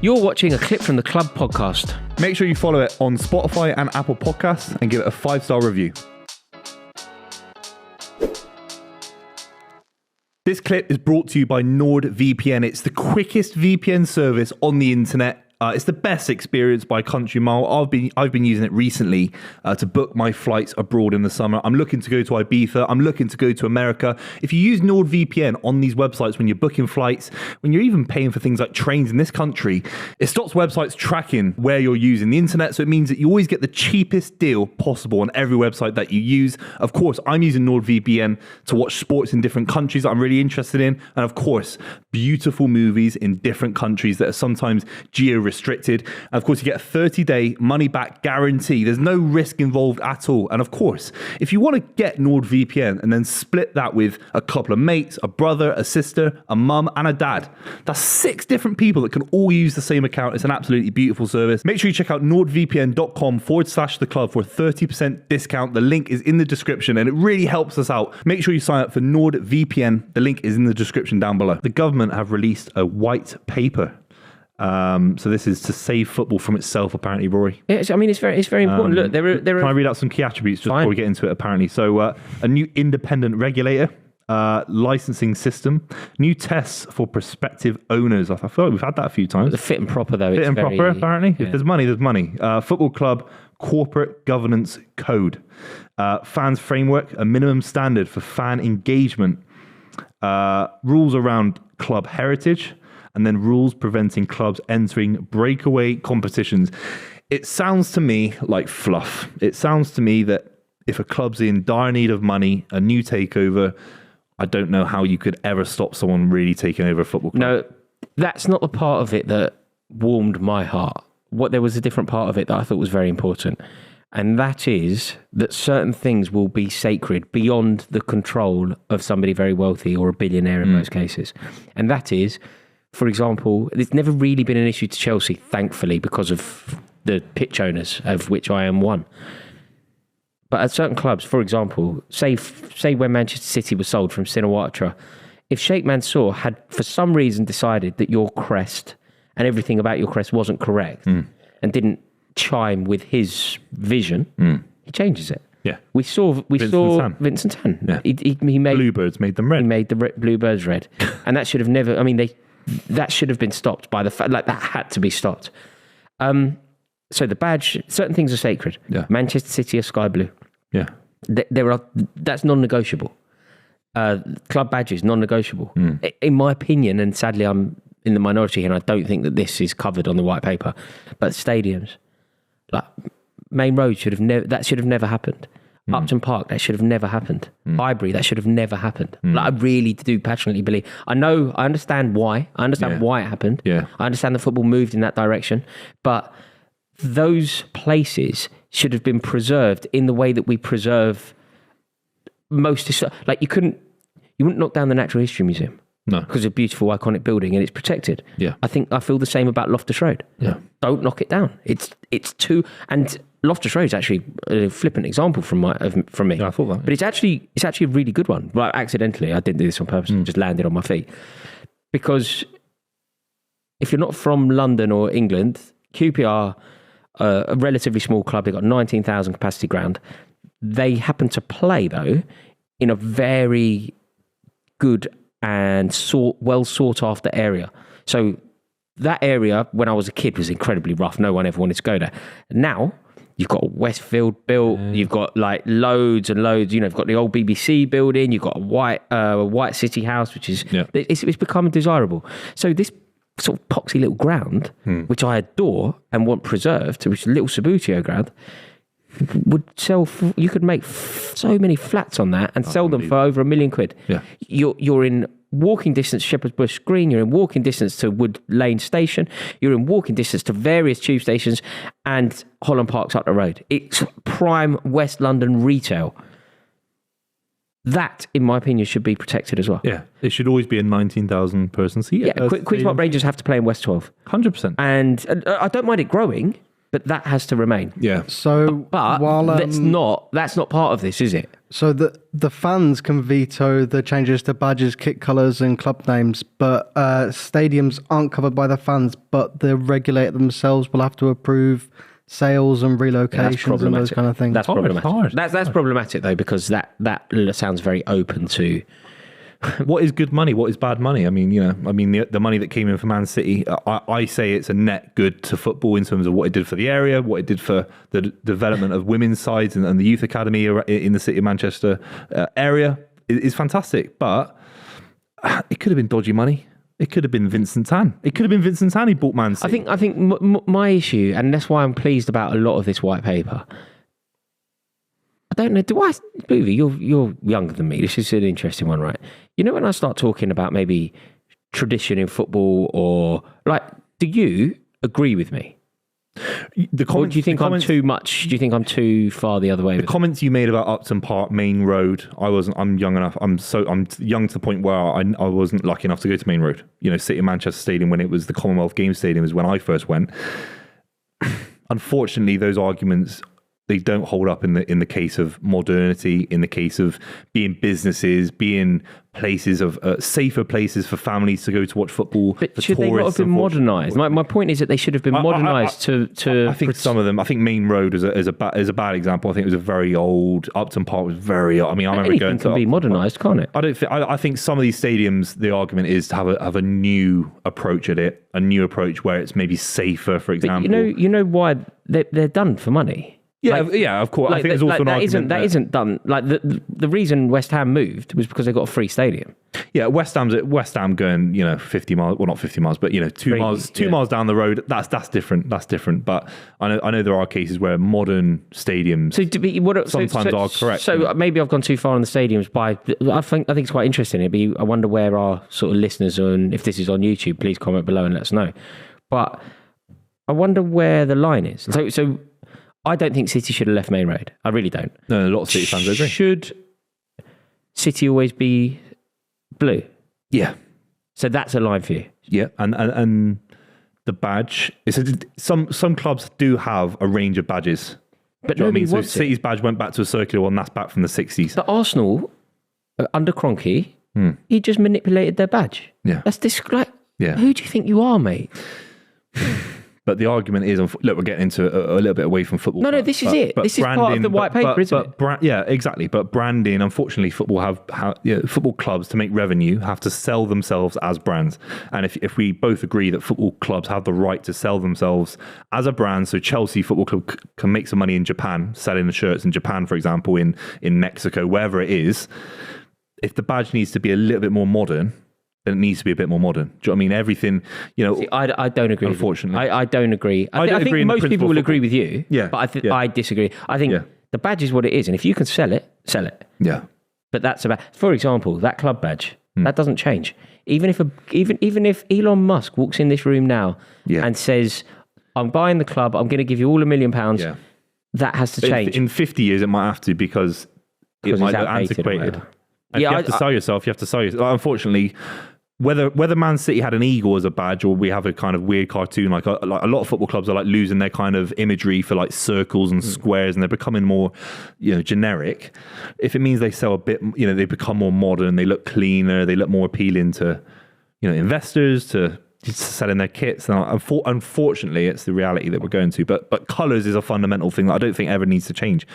You're watching a clip from the Club podcast. Make sure you follow it on Spotify and Apple Podcasts and give it a 5-star review. This clip is brought to you by NordVPN. It's the quickest VPN service on the internet. It's the best experience by country mile. I've been using it recently to book my flights abroad in the summer. I'm looking to go to Ibiza. I'm looking to go to America. If you use NordVPN on these websites when you're booking flights, when you're even paying for things like trains in this country, it stops websites tracking where you're using the internet. So it means that you always get the cheapest deal possible on every website that you use. Of course, I'm using NordVPN to watch sports in different countries that I'm really interested in. And of course, beautiful movies in different countries that are sometimes geo-restricted. And of course, you get a 30-day money-back guarantee. There's no risk involved at all. And of course, if you want to get NordVPN and then split that with a couple of mates, a brother, a sister, a mum, and a dad, that's 6 different people that can all use the same account. It's an absolutely beautiful service. Make sure you check out nordvpn.com/theclub for a 30% discount. The link is in the description and it really helps us out. Make sure you sign up for NordVPN. The link is in the description down below. The government have released a white paper. So this is to save football from itself, apparently, Rory. It's very important. Look, there are. Can I read out some key attributes just before we get into it? Apparently, so a new independent regulator, licensing system, new tests for prospective owners. I feel like we've had that a few times. The fit and proper though. Fit and proper, apparently. Yeah. If there's money, there's money. Football club corporate governance code, fans framework, a minimum standard for fan engagement, rules around club heritage. And then rules preventing clubs entering breakaway competitions. It sounds to me like fluff. It sounds to me that if a club's in dire need of money, a new takeover, I don't know how you could ever stop someone really taking over a football club. No, that's not the part of it that warmed my heart. There was a different part of it that I thought was very important. And that is that certain things will be sacred beyond the control of somebody very wealthy or a billionaire in most cases. And that is, for example, it's never really been an issue to Chelsea, thankfully, because of the pitch owners, of which I am one. But at certain clubs, for example, say when Manchester City was sold from Shinawatra, if Sheikh Mansour had, for some reason, decided that your crest and everything about your crest wasn't correct and didn't chime with his vision, he changes it. Yeah, we saw Vincent Tan. Yeah. He made Bluebirds made them red. He made the Bluebirds red, and that should have never. I mean, that should have been stopped by the fact, like that had to be stopped. So the badge, certain things are sacred. Yeah. Manchester City are sky blue. Yeah. That's non-negotiable. Club badges, non-negotiable. In my opinion, and sadly I'm in the minority here, and I don't think that this is covered on the white paper, but stadiums, like Main Road should have never happened. Upton Park, that should have never happened. Highbury, that should have never happened. Like, I really do passionately believe. I understand why. I understand why it happened. Yeah. I understand the football moved in that direction. But those places should have been preserved in the way that we preserve most. Like, you wouldn't knock down the Natural History Museum. No. Because it's a beautiful, iconic building and it's protected. Yeah. I feel the same about Loftus Road. Yeah. Don't knock it down. It's too... And Loftus Road is actually a flippant example from me. Yeah, I thought that. But it's actually a really good one. Like, accidentally, I didn't do this on purpose. It just landed on my feet. Because if you're not from London or England, QPR, a relatively small club, they've got 19,000 capacity ground. They happen to play, though, in a very good and well sought after area. So that area, when I was a kid, was incredibly rough. No one ever wanted to go there. Now, you've got Westfield built. You've got like loads and loads. You know, you've got the old BBC building. You've got a white City House, which is it's become desirable. So this sort of poxy little ground, which I adore and want preserved, which is a little Sabutio ground, would sell. You could make so many flats on that and sell them for over £1 million. Yeah, you're in walking distance to Shepherd's Bush Green, you're in walking distance to Wood Lane Station, you're in walking distance to various tube stations, and Holland Park's up the road. It's prime West London retail. That, in my opinion, should be protected as well. Yeah, it should always be a 19,000 person seat. Yeah, Queen's Park Rangers have to play in West 12. 100%. And I don't mind it growing, But that has to remain. Yeah. So But that's not part of this, is it? So the fans can veto the changes to badges, kit colours and club names, but stadiums aren't covered by the fans, but the regulator themselves will have to approve sales and relocations and those kind of things. That's problematic. Hard. That's problematic, though, because that sounds very open to... What is good money? What is bad money? I mean, the money that came in for Man City, I say it's a net good to football in terms of what it did for the area, what it did for the development of women's sides and the youth academy in the city of Manchester area. Is fantastic, but it could have been dodgy money. It could have been Vincent Tan. It could have been Vincent Tan who bought Man City. I think my issue, and that's why I'm pleased about a lot of this white paper. I don't know. Buvey, you're younger than me. This is an interesting one, right? You know, when I start talking about maybe tradition in football, or like, do you agree with me? Or do you think I'm too much? Do you think I'm too far the other way? The comments you made about Upton Park, Main Road. I'm young enough. I'm young to the point where I wasn't lucky enough to go to Main Road. You know, City of Manchester Stadium when it was the Commonwealth Games Stadium is when I first went. Unfortunately, those arguments, they don't hold up in the case of modernity, in the case of being businesses, being places of safer places for families to go to watch football. But should they not have been modernised? My point is that they should have been modernised to. I think some of them. I think Main Road is a bad example. I think it was a very old. Upton Park was very old. I mean, I remember going to. Can be modernised, can't it? I think some of these stadiums, the argument is to have a new approach at it, a new approach where it's maybe safer, for example. But you know why they're done for money. Yeah, of course. I think there's also an argument that isn't done. Like the reason West Ham moved was because they got a free stadium. Yeah, West Ham going 50 miles, well not 50 miles, but 2 miles down the road. That's different. That's different. But I know there are cases where modern stadiums sometimes are correct. So maybe I've gone too far on the stadiums. I think it's quite interesting. I wonder where our sort of listeners are, and if this is on YouTube, please comment below and let us know. But I wonder where the line is. So I don't think City should have left Main Road. I really don't. No, a lot of City fans agree. Should City always be blue? Yeah. So that's a line for you. Yeah, and the badge. Some clubs do have a range of badges. But nobody wants it. City's badge went back to a circular one. That's back from the 60s. But Arsenal, under Kroenke, he just manipulated their badge. Yeah. That's who do you think you are, mate? But the argument is, look, we're getting into a little bit away from football. No, this is it. This is part of the white paper, isn't it? Yeah, exactly. But branding, unfortunately, football clubs, to make revenue, have to sell themselves as brands. And if we both agree that football clubs have the right to sell themselves as a brand, so Chelsea Football Club can make some money in Japan, selling the shirts in Japan, for example, in Mexico, wherever it is, if the badge needs to be a little bit more modern, then it needs to be a bit more modern. Do you know what I mean? Everything, See, I don't agree. Unfortunately. I don't agree. I think most people will agree with you. Yeah. But I disagree. I think the badge is what it is. And if you can sell it, sell it. Yeah. But that's about, for example, that club badge, that doesn't change. Even if Elon Musk walks in this room now and says, I'm buying the club, I'm going to give you all £1 million, that has to change. In 50 years, it might have to because it might look antiquated. You have to sell yourself. Unfortunately, whether Man City had an eagle as a badge or we have a kind of weird cartoon, like a lot of football clubs are like losing their kind of imagery for like circles and squares, and they're becoming more, generic. If it means they sell a bit, they become more modern, they look cleaner, they look more appealing to, investors, to selling their kits. And unfortunately, it's the reality that we're going to. But colours is a fundamental thing that I don't think ever needs to change.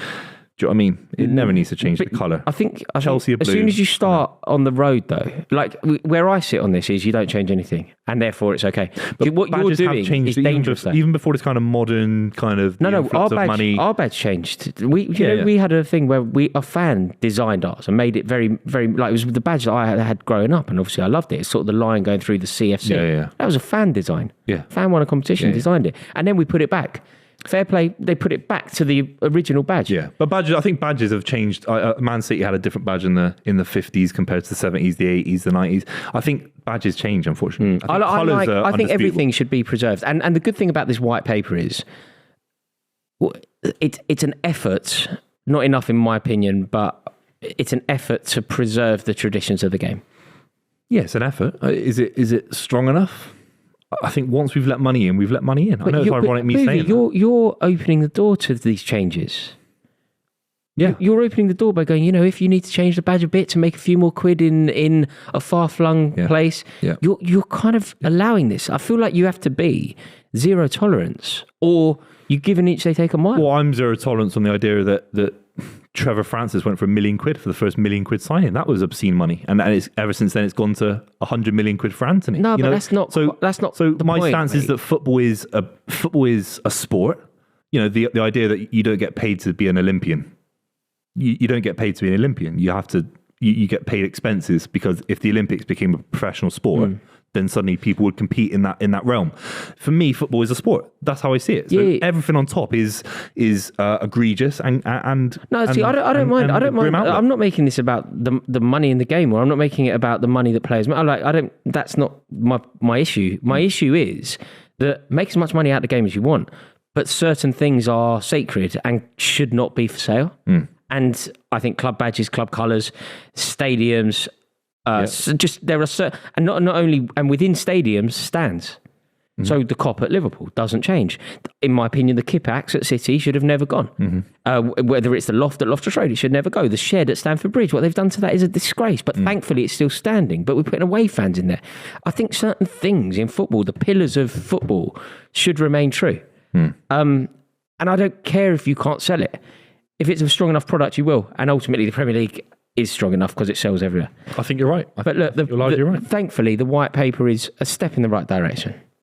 Do you know what I mean? It never needs to change the colour. I think Chelsea are blue. As soon as you start on the road, though, like where I sit on this is you don't change anything, and therefore it's okay. But what you're doing is dangerous. Even before this kind of modern kind of our badge changed. We had a thing where a fan designed ours and made it very, very like it was the badge that I had growing up, and obviously I loved it. It's sort of the line going through the CFC. Yeah. That was a fan design. Yeah, fan won a competition, designed it, and then we put it back. Fair play, they put it back to the original badge. Yeah, but I think badges have changed. Man City had a different badge in the 50s compared to the 70s, the 80s, the 90s. I think badges change, unfortunately. I think everything should be preserved. And the good thing about this white paper is it's an effort, not enough in my opinion, but it's an effort to preserve the traditions of the game. Yeah, it's an effort. Is it strong enough? I think once we've let money in, we've let money in. I know it's ironic me saying that. You're opening the door to these changes. Yeah. You're opening the door by going, if you need to change the badge a bit to make a few more quid in a far-flung place, you're kind of allowing this. I feel like you have to be zero tolerance, or you give an inch, they take a mile. Well, I'm zero tolerance on the idea that Trevor Francis went for £1 million for the first £1 million signing. That was obscene money, and ever since then it's gone to 100 million quid for Anthony. No, but that's not. So my point, stance is that football is a sport. The idea that you don't get paid to be an Olympian. You don't get paid to be an Olympian. You have to. You get paid expenses, because if the Olympics became a professional sport, then suddenly people would compete in that realm. For me, football is a sport. That's how I see it. So everything on top is egregious and no. See, I don't mind. I don't mind. I'm not making this about the money in the game, or I'm not making it about the money that players. That's not my issue. My issue is that make as much money out of the game as you want, but certain things are sacred and should not be for sale. And I think club badges, club colours, stadiums. So just there are certain, and not only, and within stadiums, stands. So the Kop at Liverpool doesn't change. In my opinion, the Kippax at City should have never gone. Whether it's the loft at Loftus Road, it should never go. The shed at Stamford Bridge, what they've done to that is a disgrace. But thankfully, it's still standing. But we're putting away fans in there. I think certain things in football, the pillars of football, should remain true. And I don't care if you can't sell it. If it's a strong enough product, you will. And ultimately, the Premier League is strong enough because it sells everywhere. I think you're right. But look, you're right. Thankfully, the white paper is a step in the right direction.